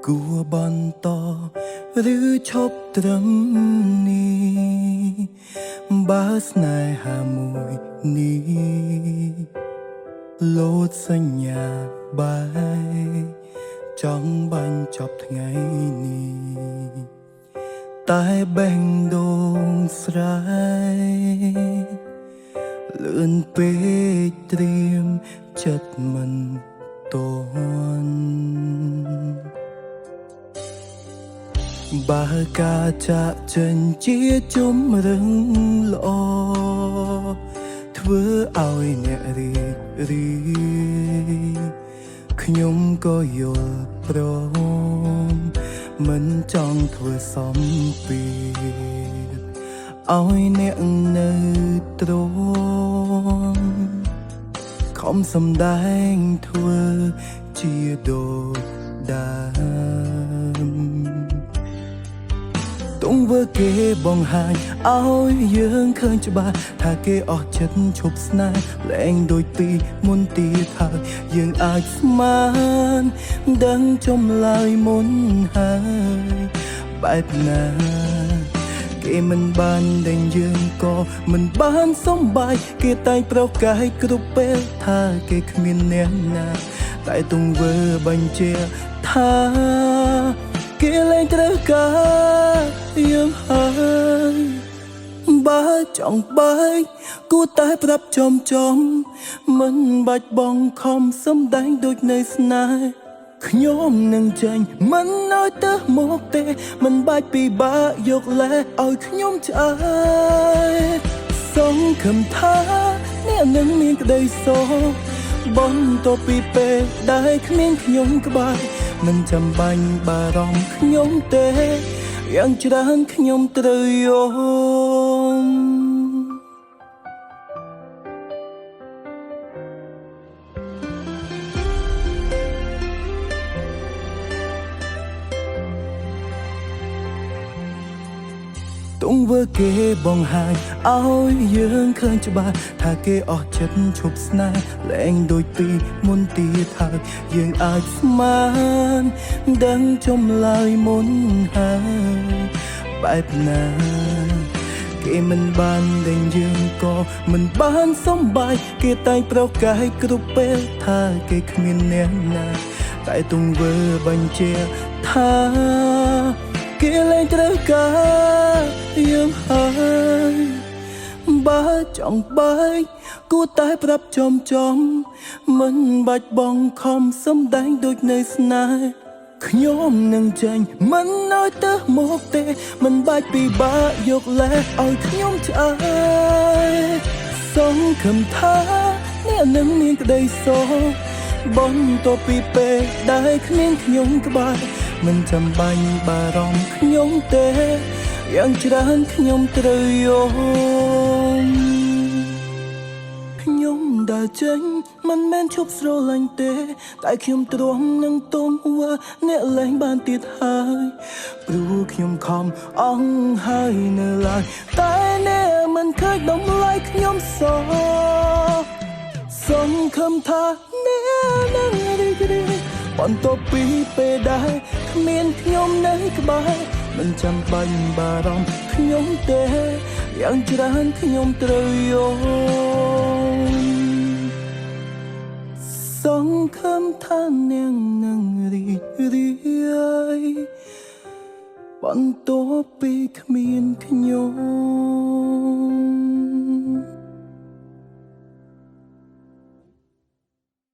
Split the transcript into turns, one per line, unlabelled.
គួបន្តឬឈប់ត្រឹមនេះបើស្នេហាមួយនេះលោតសញ្ញាបាយចង់បាញ់ចប់ថ្ងៃនេះតែបេះដូងស្រ័យលឿនពេកត្រៀមចិត្តមិនតន់បើការចាក់ចេញជាជំរឹងល្អធ្វើឲ្យអ្នករីករាយខ្ញុំក៏យល់ព្រមមិនចង់ធ្វើសំពីឲ្យអ្នកនៅទ្រមខំសំដែងធ្វើជាដូចដើមទង្វើគេបង្ហាញឲ្យយើងឃើញច្បាស់ថាគេអស់ចិត្តឈប់ស្នេហ៍លែងដូចពីមុនទៀតហើយយើងអាចស្មានដឹងចម្លើយមុនហើយបែបណាគេមិនបានដេញយើងក៏មិនបានសំបាយគេតែងប្រកាសគ្រប់ពេលថាគេគ្មានអ្នកណាតែទង្វើបញ្ជាថាគេលែងត្រូវការយើងហើយបើចង់បែកគួរតែប្រាប់ចំមិនបាច់បងខំសំដែងដូចនៅស្នេហ៍ខ្ញុំនឹងចាញ់មិនឲ្យទៅមកទេមិនបាច់ពិបាកយកលែឲ្យខ្ញុំឆ្អើយសង្ឃឹមថាអ្នកនឹងមានក្តីសុខបន្តពីពេលដែលគ្មានខ្ញុំក្បែរមិនចាំបាញ់បារម្ភខ្ញុំទេយ៉ាងច្រើនខ្ញុំត្រូវយល់ទង្វើគេបង្ហាញឲ្យយើងឃើញច្បាស់ថាគេអស់ចិត្តឈប់ស្នេហ៍លែងដូចពីមុនទៀតហើយយើងអាចស្មានដឹងចម្លើយមុនហើយបែបណាគេមិនបានដេញយើងក៏មិនបានសំបាយគេតែងប្រកាសគ្រប់ពេលថាគេគ្មានអ្នកណាតែទង្វើបញ្ជាថាគេលែងត្រូវការយើងហើយបើចង់បែកគួរតែប្រាប់ចំមិនបាច់បងខំសំដែងដូចនៅស្នេហ៍ខ្ញុំនឹងចាញ់មិនឲ្យទៅមកទេមិនបាច់ពិបាកយកលែឲ្យខ្ញុំឆ្អើយសង្ឃឹមថាអ្នកនឹងមានក្តីសុខបន្តពីពេលដែលគ្មានខ្ញុំក្បែរមិនចាំបាញ់បារម្ភខ្ញុំទេយ៉ាងច្រើនខ្ញុំត្រូវយល់ខ្ញុំដើរចេញមិនមែនឈប់ស្រឡាញ់ទេតែខ្ញុំទ្រាំនឹងទុំអ្នកលែងបានទៀតហើយព្រោះខ្ញុំខំអង្ហើយនៅឡើយតែអ្នកមិនឃើញតម្លៃខ្ញុំសោះសង្ឃឹមថាអ្នកនឹងរីករាយបន្តពីពេលដែលគ្មានខ្ញុំនៅក្បែរមិនចាំបាញ់បារម្ភខ្ញុំទេយ៉ាងច្រើនខ្ញុំត្រូវយល់សង្ឃឹមថាអ្នកនឹងរីករាយបន្តពីគ្មានខ្ញុំ